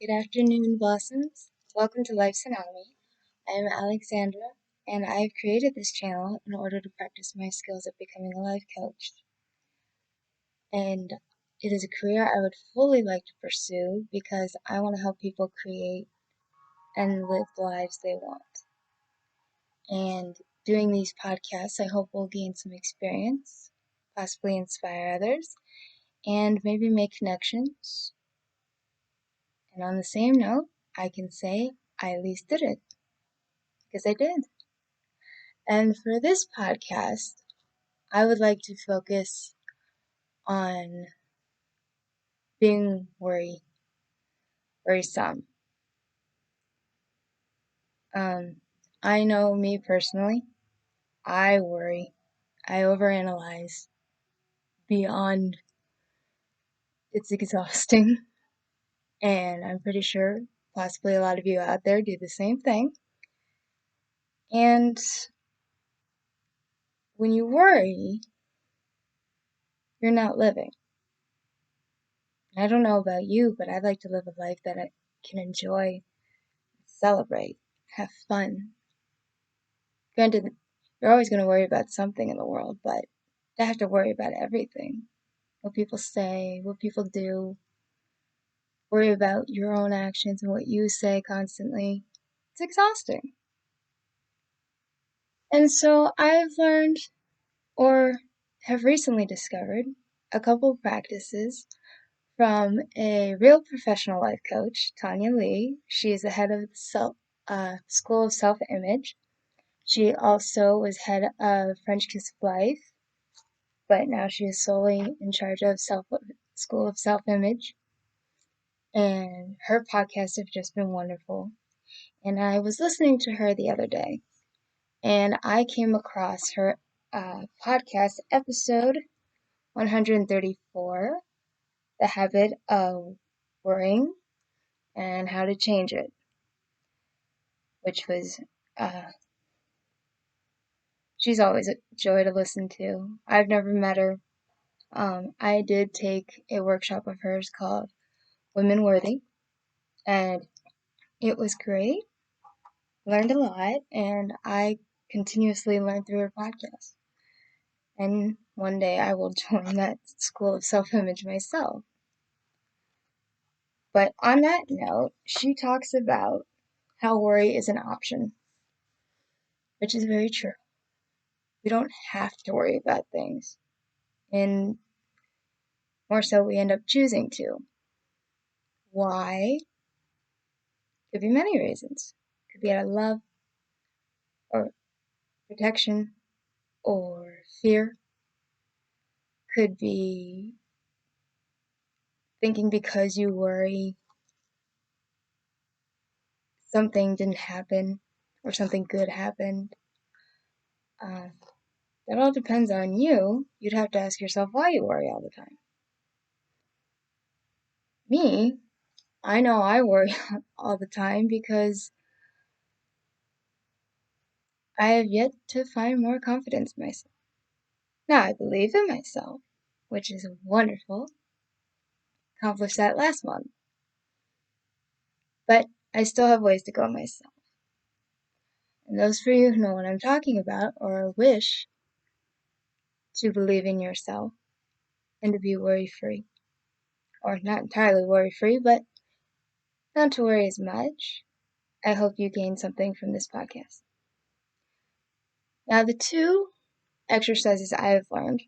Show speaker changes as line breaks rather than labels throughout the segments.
Good afternoon, Blossoms. Welcome to Life's Hanami. I am Alexandra, and I have created this channel in order to practice my skills at becoming a life coach. And it is a career I would fully like to pursue because I want to help people create and live the lives they want. And doing these podcasts, I hope will gain some experience, possibly inspire others, and maybe make connections. And on the same note, I can say I at least did it, because I did. And for this podcast, I would like to focus on being worrisome. I know me personally, I worry. I overanalyze beyond it's exhausting. And I'm pretty sure possibly a lot of you out there do the same thing. And when you worry, you're not living. I don't know about you, but I'd like to live a life that I can enjoy, celebrate, have fun. Granted, you're always going to worry about something in the world, but you have to worry about everything. What people say, what people do. Worry about your own actions and what you say constantly. It's exhausting. And so I've learned, or have recently discovered, a couple of practices from a real professional life coach, Tonya Leigh. She is the head of the School of Self-Image. She also was head of French Kiss of Life, but now she is solely in charge of School of Self-Image. And her podcasts have just been wonderful. And I was listening to her the other day, and I came across her podcast episode 134, The Habit of Worrying and How to Change It, which was, she's always a joy to listen to. I've never met her. I did take a workshop of hers called Women Worthy, and it was great. Learned a lot, and I continuously learn through her podcast. And one day I will join that school of self-image myself. But on that note, she talks about how worry is an option, which is very true. We don't have to worry about things, and more so we end up choosing to. Why? Could be many reasons. Could be out of love, or protection, or fear. Could be thinking because you worry something didn't happen or something good happened. That all depends on you. You'd have to ask yourself why you worry all the time. Me, I know I worry all the time because I have yet to find more confidence in myself. Now I believe in myself, which is wonderful. Accomplished that last month. But I still have ways to go myself. And those for you who know what I'm talking about or wish to believe in yourself and to be worry-free. Or not entirely worry-free, but not to worry as much. I hope you gain something from this podcast. Now, the two exercises I have learned,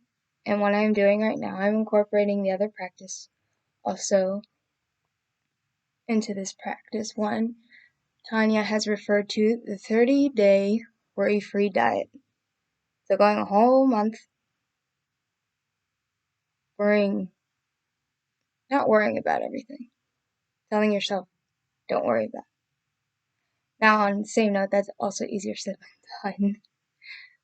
and what I'm doing right now, I'm incorporating the other practice also into this practice. One, Tonya has referred to the 30-day worry-free diet. So going a whole month not worrying about everything. Telling yourself, don't worry about it. Now, on the same note, that's also easier said than done,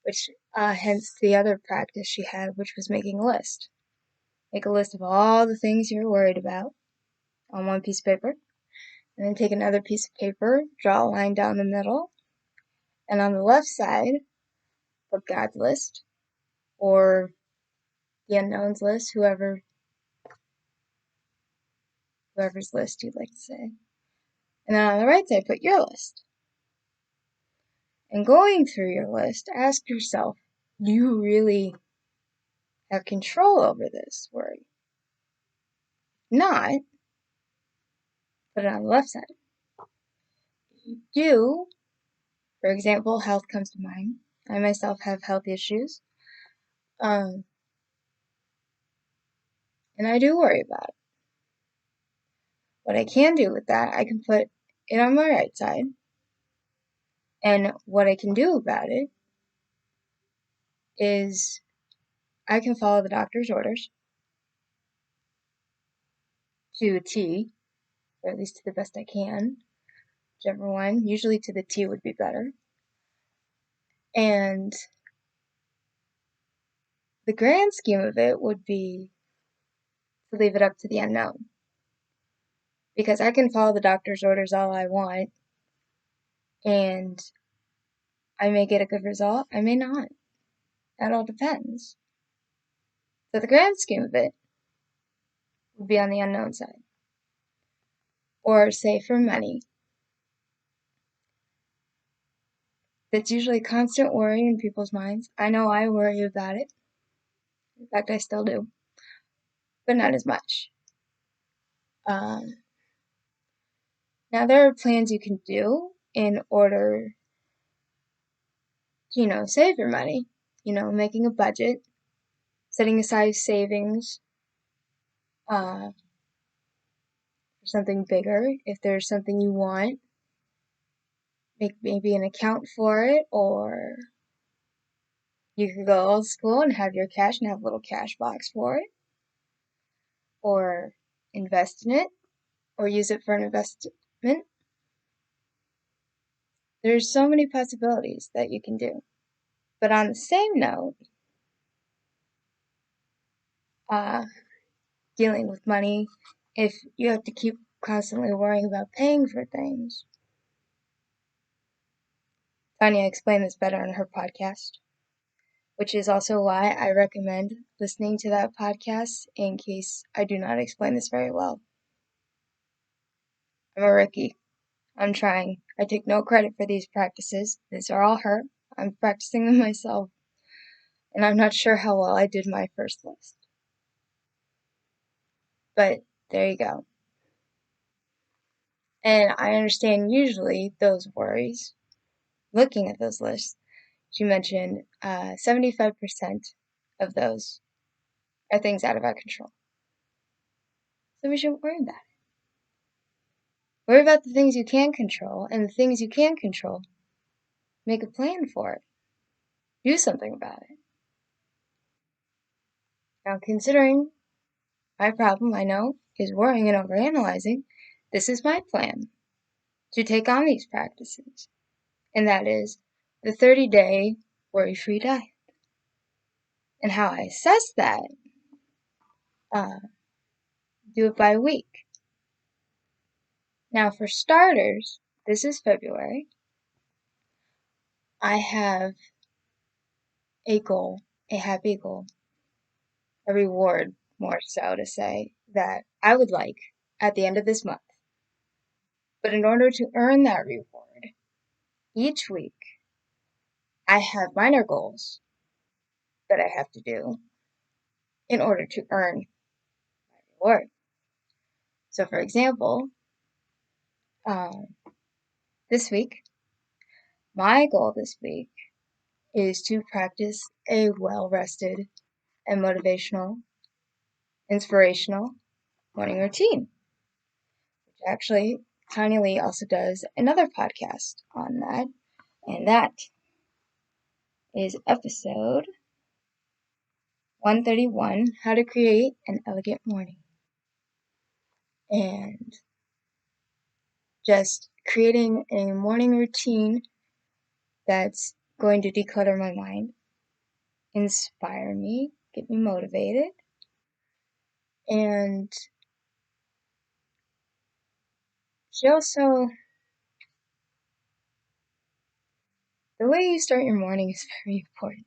which hence the other practice she had, which was making a list. Make a list of all the things you're worried about on one piece of paper, and then take another piece of paper, draw a line down the middle, and on the left side, put God's list, or the unknowns list, whoever's list you'd like to say. And then on the right side, put your list. And going through your list, ask yourself, do you really have control over this worry? Not, put it on the left side. If you do, for example, health comes to mind. I myself have health issues. And I do worry about it. What I can do with that, I can put it on my right side. And what I can do about it is I can follow the doctor's orders to a T, or at least to the best I can, whichever one. Usually to the T would be better. And the grand scheme of it would be to leave it up to the unknown. Because I can follow the doctor's orders all I want, and I may get a good result, I may not. That all depends. So the grand scheme of it would be on the unknown side. Or say for money. That's usually constant worry in people's minds. I know I worry about it. In fact, I still do. But not as much. Now there are plans you can do in order to, save your money. Making a budget, setting aside savings, for something bigger. If there's something you want, make maybe an account for it, or you could go old school and have your cash and have a little cash box for it, or invest in it, or use it for an investment. There's so many possibilities that you can do. But on the same note, dealing with money, if you have to keep constantly worrying about paying for things, Tonya explained this better on her podcast, which is also why I recommend listening to that podcast in case I do not explain this very well. I'm a rookie. I'm trying. I take no credit for these practices. These are all her. I'm practicing them myself, and I'm not sure how well I did my first list. But there you go. And I understand usually those worries, looking at those lists, she mentioned 75% of those are things out of our control. So we shouldn't worry about it. Worry about the things you can control, and the things you can control, make a plan for it. Do something about it. Now, considering my problem, I know, is worrying and overanalyzing, this is my plan to take on these practices. And that is the 30-day worry-free diet. And how I assess that, do it by week. Now, for starters, this is February. I have a goal, a happy goal, a reward, more so to say, that I would like at the end of this month. But in order to earn that reward, each week, I have minor goals that I have to do in order to earn my reward. So, for example, this week, my goal this week is to practice a well-rested and motivational, inspirational morning routine. Which actually, Tiny Leigh also does another podcast on that, and that is episode 131, How to Create an Elegant Morning. And just creating a morning routine that's going to declutter my mind, inspire me, get me motivated, and she also, the way you start your morning is very important.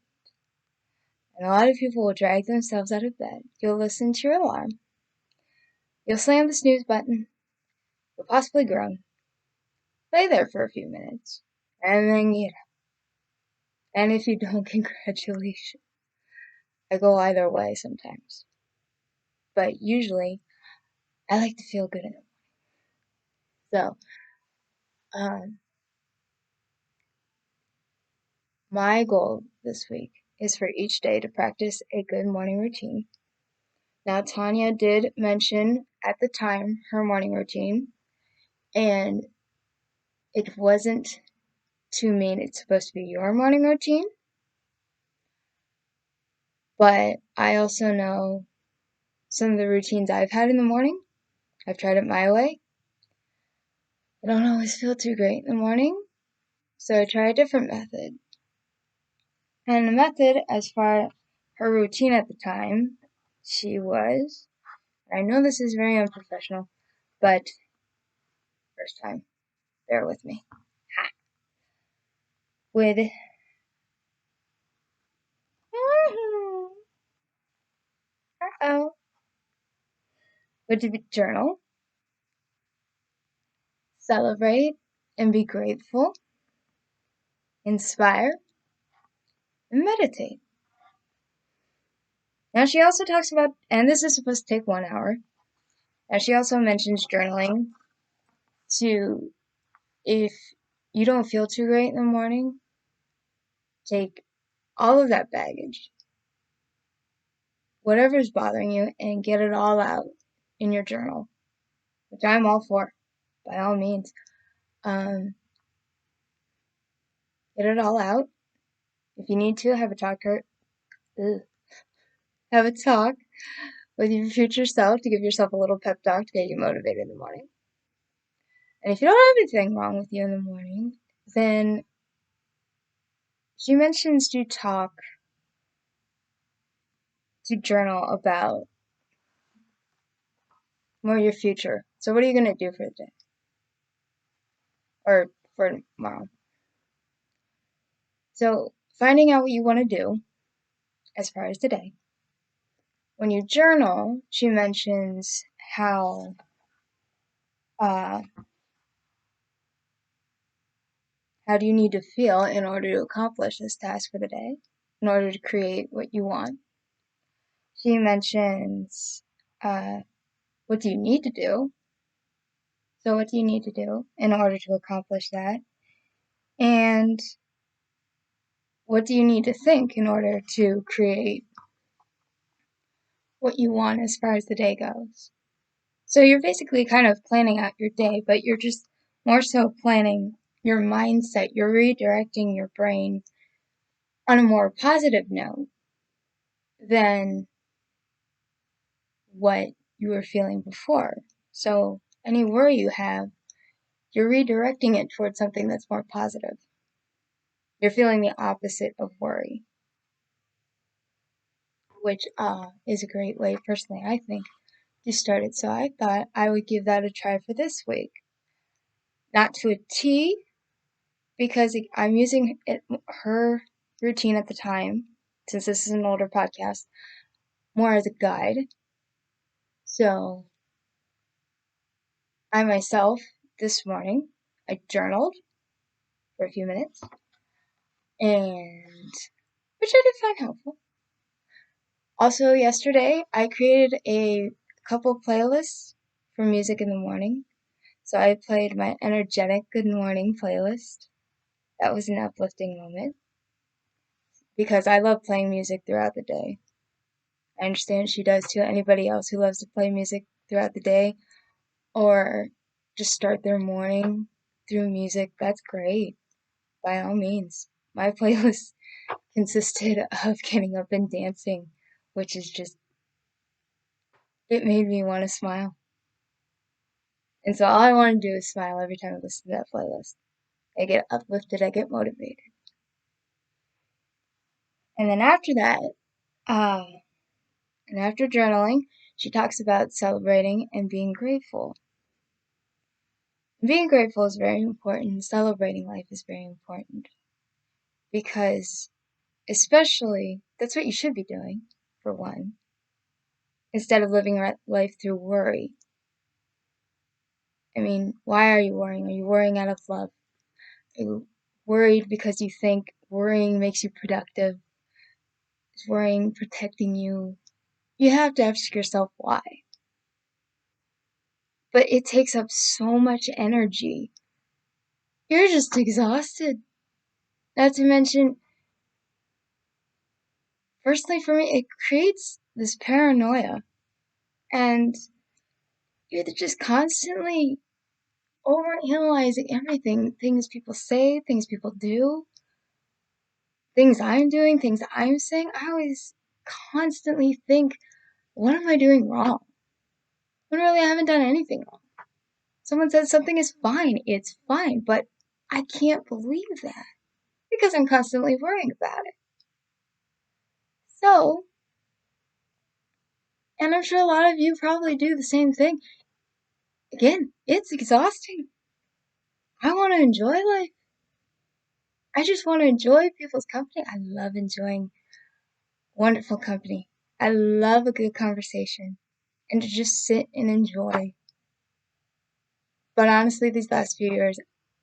And a lot of people will drag themselves out of bed. You'll listen to your alarm. You'll slam the snooze button. You'll possibly groan. lay there for a few minutes, and then get up. And if you don't, congratulations. I go either way sometimes. But usually, I like to feel good in it. So, um, my goal this week is for each day to practice a good morning routine. Now, Tonya did mention at the time her morning routine, and it wasn't to mean it's supposed to be your morning routine, but I also know some of the routines I've had in the morning. I've tried it my way. I don't always feel too great in the morning, so I try a different method. And the method, as far as her routine at the time, I know this is very unprofessional, but first time, bear with me. Ha. Would would journal, celebrate, and be grateful, inspire, and meditate. Now she also talks about, and this is supposed to take 1 hour. Now she also mentions journaling to, if you don't feel too great in the morning, take all of that baggage, whatever's bothering you, and get it all out in your journal, which I'm all for, by all means. Get it all out. If you need to, have a talk with your future self to give yourself a little pep talk to get you motivated in the morning. And if you don't have anything wrong with you in the morning, then she mentions to journal about more your future. So what are you going to do for the day? Or for tomorrow? So finding out what you want to do as far as today. When you journal, she mentions how do you need to feel in order to accomplish this task for the day, in order to create what you want. She mentions what do you need to do? So what do you need to do in order to accomplish that? And what do you need to think in order to create what you want as far as the day goes? So you're basically kind of planning out your day, but you're just more so planning your mindset. You're redirecting your brain on a more positive note than what you were feeling before. So any worry you have, you're redirecting it towards something that's more positive. You're feeling the opposite of worry, which is a great way, personally, I think, to start it. So I thought I would give that a try for this week. Not to a T, because I'm using her routine at the time, since this is an older podcast, more as a guide. So I myself, this morning, I journaled for a few minutes, and which I did find helpful. Also, yesterday, I created a couple playlists for music in the morning. So I played my energetic good morning playlist. That was an uplifting moment because I love playing music throughout the day. I understand she does too. Anybody else who loves to play music throughout the day or just start their morning through music, that's great. By all means. My playlist consisted of getting up and dancing, which is just, it made me want to smile. And so all I want to do is smile every time I listen to that playlist. I get uplifted, I get motivated. And then after that, and after journaling, she talks about celebrating and being grateful. Being grateful is very important. Celebrating life is very important. Because, especially, that's what you should be doing, for one, instead of living life through worry. I mean, why are you worrying? Are you worrying out of love? Are you worried because you think worrying makes you productive? Is worrying protecting you? You have to ask yourself why. But it takes up so much energy. You're just exhausted. Not to mention, firstly for me, it creates this paranoia. And you're just constantly overanalyzing everything. Things people say, things people do, things I'm doing, things I'm saying. I always constantly think, what am I doing wrong? When really I haven't done anything wrong. Someone says something is fine, it's fine, but I can't believe that because I'm constantly worrying about it. So, and I'm sure a lot of you probably do the same thing. Again, it's exhausting. I want to enjoy life. I just want to enjoy people's company. I love enjoying wonderful company. I love a good conversation and to just sit and enjoy. But honestly, these last few years,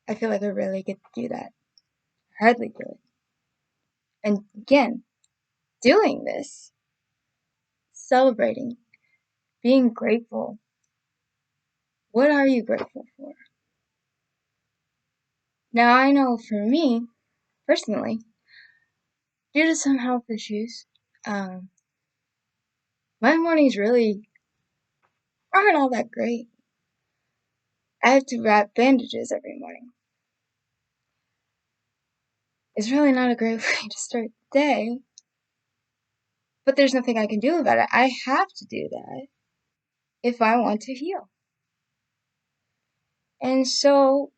I feel like I really get to do that. I hardly do it. And again, doing this, celebrating, being grateful. What are you grateful for? Now, I know for me, personally, due to some health issues, um, my mornings really aren't all that great. I have to wrap bandages every morning. It's really not a great way to start the day, but there's nothing I can do about it. I have to do that if I want to heal. And so,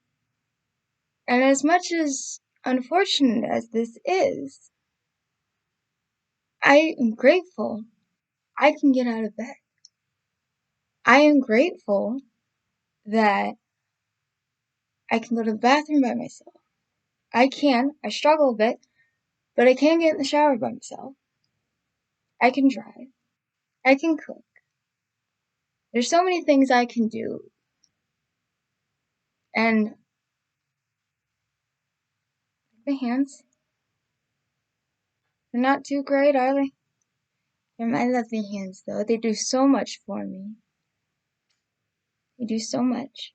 and as much as unfortunate as this is, I am grateful I can get out of bed. I am grateful that I can go to the bathroom by myself. I struggle a bit, but I can get in the shower by myself. I can drive. I can cook. There's so many things I can do. And my hands, they're not too great, are they? They're my lovely hands, though. They do so much for me. They do so much.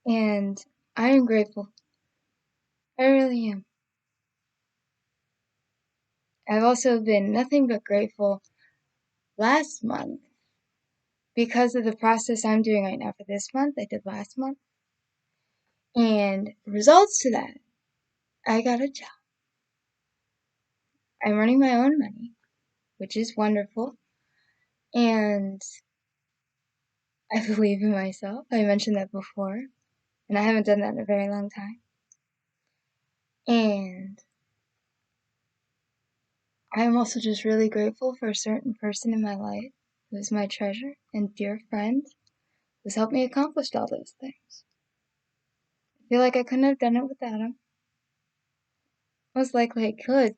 And I am grateful. I really am. I've also been nothing but grateful last month because of the process I'm doing right now for this month. I did last month. And results to that, I got a job. I'm earning my own money, which is wonderful. And I believe in myself. I mentioned that before. And I haven't done that in a very long time. And I'm also just really grateful for a certain person in my life who's my treasure and dear friend who's helped me accomplish all those things. I feel like I couldn't have done it without him. Most likely I could,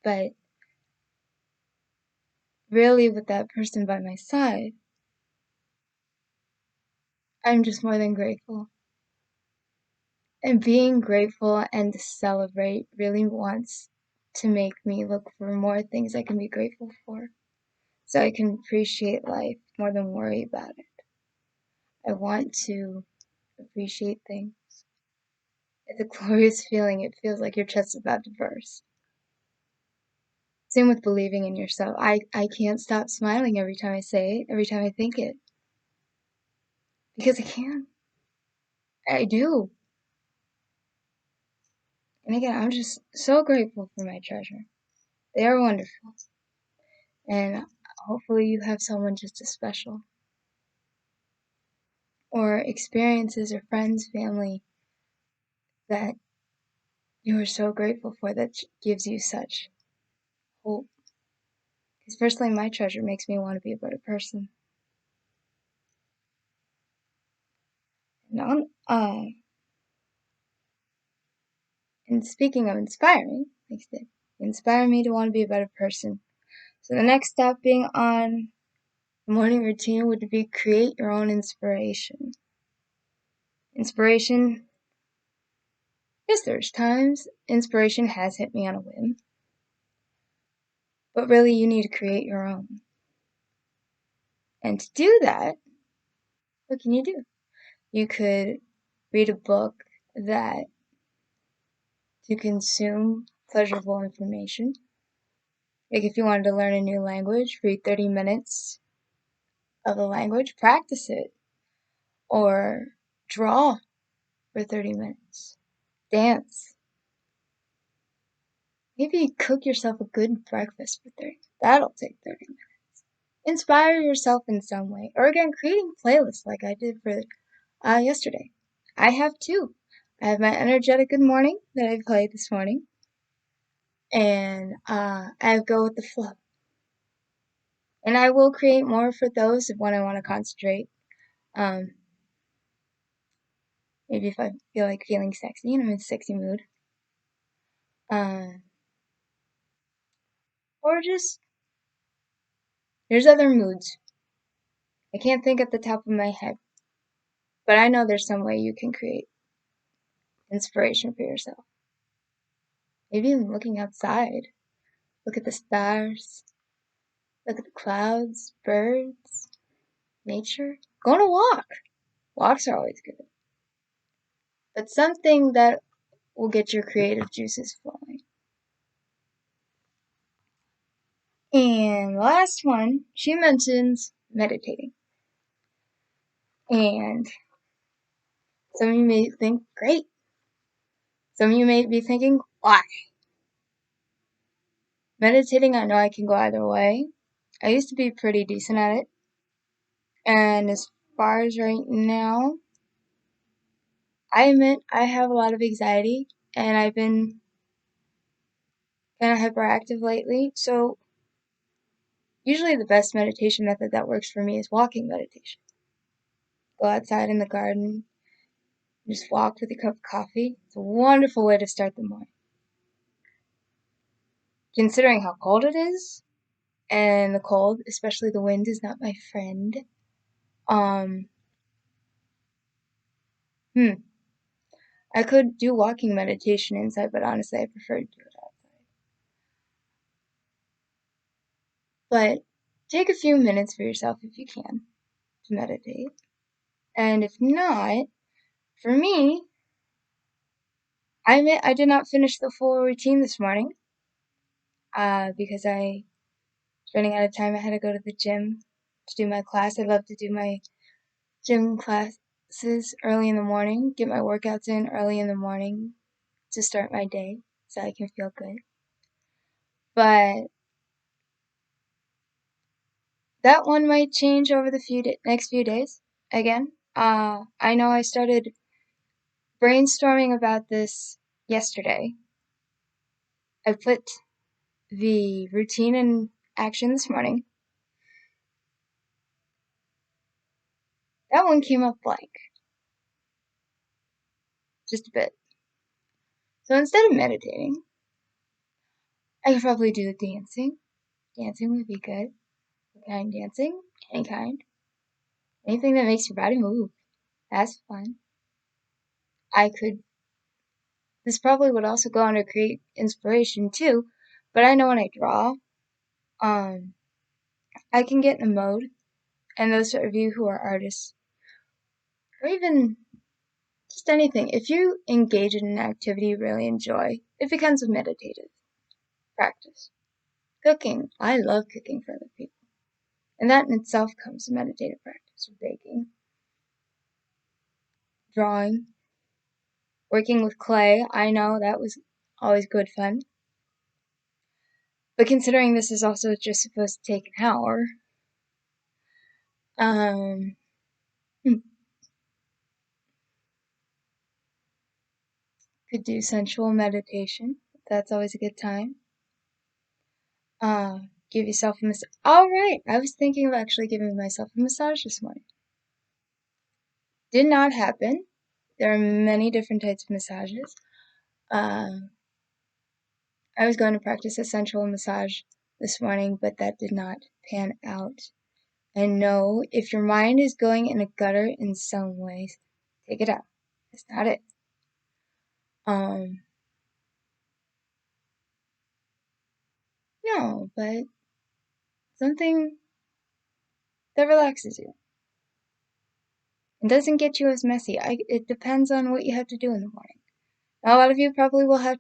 but really with that person by my side, I'm just more than grateful. And being grateful and to celebrate really wants to make me look for more things I can be grateful for so I can appreciate life more than worry about it. I want to appreciate things. It's a glorious feeling. It feels like your chest is about to burst. Same with believing in yourself. I can't stop smiling every time I say it, every time I think it. Because I can. I do. And again, I'm just so grateful for my treasure. They are wonderful. And hopefully you have someone just as special. Or experiences or friends, family that you are so grateful for that gives you such hope. Because personally, my treasure makes me want to be a better person. And and speaking of inspiring, like I said, inspire me to want to be a better person. So the next step being on The morning routine would be create your own inspiration. Inspiration, yes, there's times inspiration has hit me on a whim, but really you need to create your own. And to do that, what can you do? You could read a book that to consume pleasurable information. Like if you wanted to learn a new language, read 30 minutes of a language, practice it, or draw for 30 minutes, dance. Maybe cook yourself a good breakfast for 30. That'll take 30 minutes. Inspire yourself in some way. Or again, creating playlists like I did for yesterday. I have two. I have my energetic good morning that I played this morning. And I go with the flow. And I will create more for those when I want to concentrate. Maybe if I feel like feeling sexy and I'm in a sexy mood. Or just, there's other moods. I can't think at the top of my head. But I know there's some way you can create inspiration for yourself. Maybe even looking outside. Look at the stars. Look at the clouds, birds, nature. Go on a walk. Walks are always good. But something that will get your creative juices flowing. And last one, she mentions meditating. And some of you may think, great. Some of you may be thinking, why? Meditating, I know I can go either way. I used to be pretty decent at it. And as far as right now, I admit I have a lot of anxiety and I've been kind of hyperactive lately. So usually the best meditation method that works for me is walking meditation. Go outside in the garden, just walk with a cup of coffee. It's a wonderful way to start the morning. Considering how cold it is, and the cold, especially the wind, is not my friend. I could do walking meditation inside, but honestly, I prefer to do it outside. But take a few minutes for yourself if you can to meditate. And if not, for me, I admit I did not finish the full routine this morning because I was running out of time. I had to go to the gym to do my class. I love to do my gym classes early in the morning, get my workouts in early in the morning to start my day so I can feel good. But that one might change over the next few days. Again, I know I started brainstorming about this yesterday. I put the routine in action this morning. That one came up blank. Just a bit. So instead of meditating, I could probably do dancing. Dancing would be good. What kind of dancing? Any kind. Anything that makes your body move. That's fun. This probably would also go under create inspiration too, but I know when I draw, I can get in a mode, and those of you who are artists, or even just anything, if you engage in an activity you really enjoy, it becomes a meditative practice. Cooking. I love cooking for other people. And that in itself comes a meditative practice. Baking. Drawing. Working with clay. I know that was always good fun. But considering this is also just supposed to take an hour, could do sensual meditation. That's always a good time. Give yourself a massage. Alright, I was thinking of actually giving myself a massage this morning. Did not happen. There are many different types of massages. I was going to practice a sensual massage this morning, but that did not pan out. And know if your mind is going in a gutter in some ways, take it out. That's not it. No, but something that relaxes you and doesn't get you as messy. It depends on what you have to do in the morning. Now, a lot of you probably will have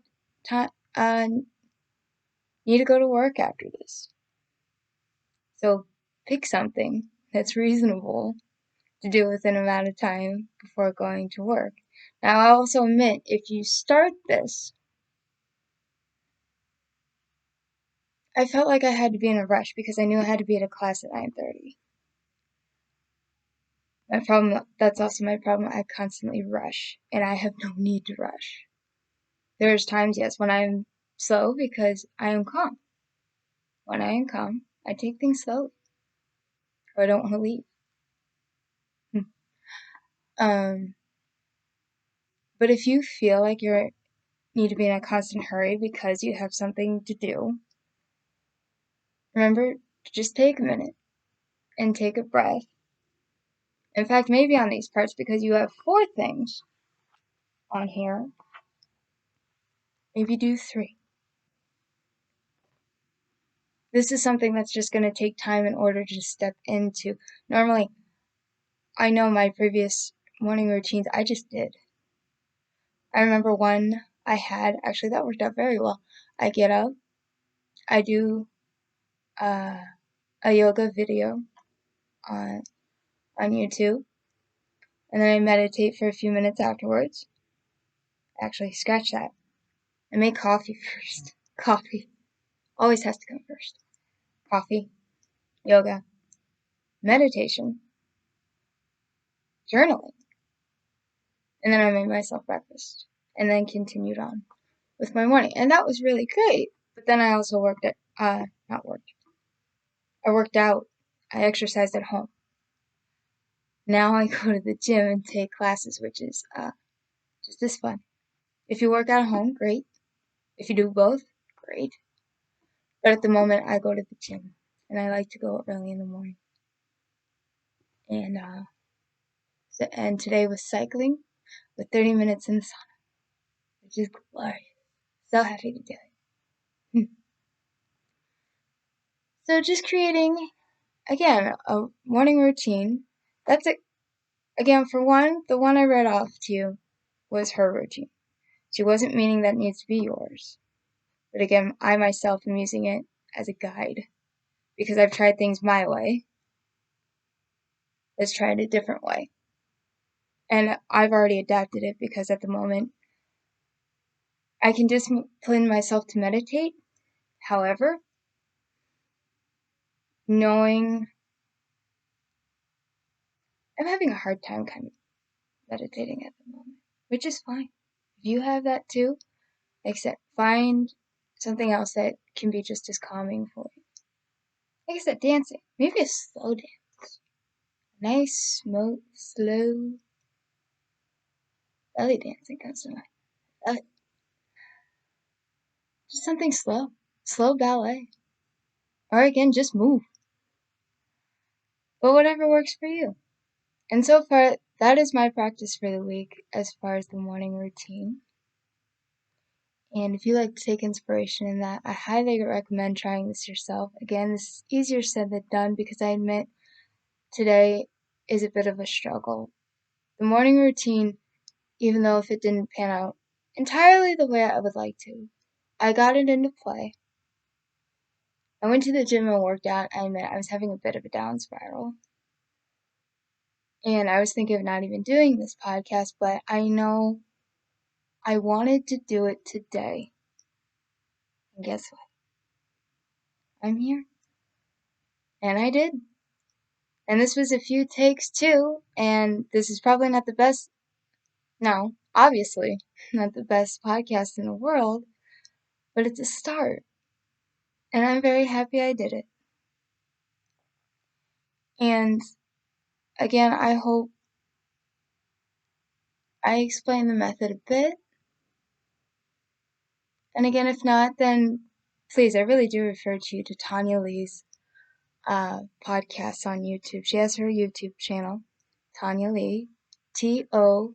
need to go to work after this. So pick something that's reasonable to do within an amount of time before going to work. Now, I also admit, if you start this, I felt like I had to be in a rush because I knew I had to be at a class at 9:30. That's also my problem, I constantly rush, and I have no need to rush. There's times, yes, when I'm slow because I am calm. When I am calm, I take things slowly, or I don't want to leave. But if you feel like you need to be in a constant hurry because you have something to do, remember to just take a minute and take a breath. In fact, maybe on these parts, because you have 4 things on here, maybe do 3. This is something that's just going to take time in order to step into. Normally, I know my previous morning routines, I just did. I remember one I had, actually that worked out very well. I get up, I do a yoga video on YouTube, and then I meditate for a few minutes afterwards. Actually, scratch that. I make coffee first. Coffee always has to come first. Coffee, yoga, meditation, journaling, and then I made myself breakfast, and then continued on with my morning, and that was really great. But then I also I worked out. I exercised at home. Now I go to the gym and take classes, which is just as fun. If you work at home, great. If you do both, great. But at the moment, I go to the gym, and I like to go early in the morning. And and today was cycling with 30 minutes in the sauna, which is glorious. So happy to do it. So just creating, again, a morning routine. That's it. Again, for one, the one I read off to you was her routine. She wasn't meaning that needs to be yours. But again, I myself am using it as a guide because I've tried things my way. Let's try it a different way. And I've already adapted it because at the moment, I can discipline myself to meditate. However, knowing I'm having a hard time kind of meditating at the moment, which is fine. If you have that too, except find something else that can be just as calming for you. Like I said, dancing. Maybe a slow dance. Nice, slow belly dancing comes to mind. Just something slow. Slow ballet. Or again, just move. But whatever works for you. And so far, that is my practice for the week as far as the morning routine. And if you like to take inspiration in that, I highly recommend trying this yourself. Again, this is easier said than done because I admit today is a bit of a struggle. The morning routine, even though if it didn't pan out entirely the way I would like to, I got it into play. I went to the gym and worked out. I admit I was having a bit of a down spiral. And I was thinking of not even doing this podcast, but I know I wanted to do it today. And guess what? I'm here. And I did. And this was a few takes too, and this is probably not the best, no, obviously, not the best podcast in the world, but it's a start. And I'm very happy I did it. And again, I hope I explained the method a bit. And again, if not, then please, I really do refer to you to Tonya Leigh's podcasts on YouTube. She has her YouTube channel, Tonya Leigh, Tonya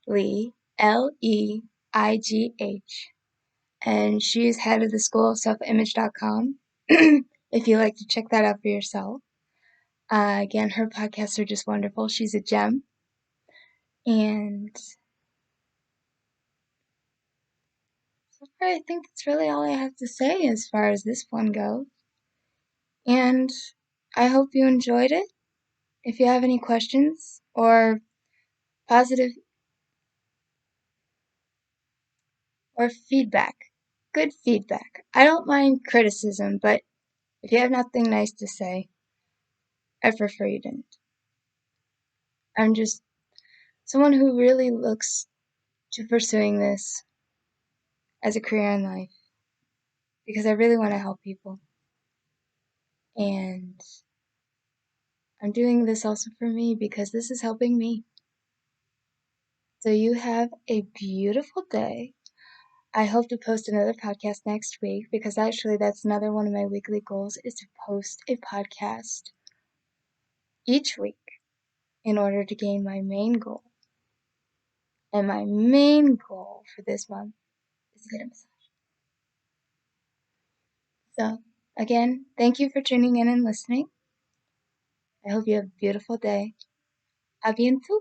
Leigh, Leigh, and she's head of the school of selfimage.com. If you like to check that out for yourself. Again, her podcasts are just wonderful. She's a gem. And so far, I think that's really all I have to say as far as this one goes. And I hope you enjoyed it. If you have any questions or positive or feedback, good feedback. I don't mind criticism, but if you have nothing nice to say, I prefer you didn't. I'm just someone who really looks to pursuing this as a career in life because I really want to help people. And I'm doing this also for me because this is helping me. So you have a beautiful day. I hope to post another podcast next week because actually that's another one of my weekly goals is to post a podcast each week in order to gain my main goal. And my main goal for this month is to get a massage. So, again, thank you for tuning in and listening. I hope you have a beautiful day. A bientôt!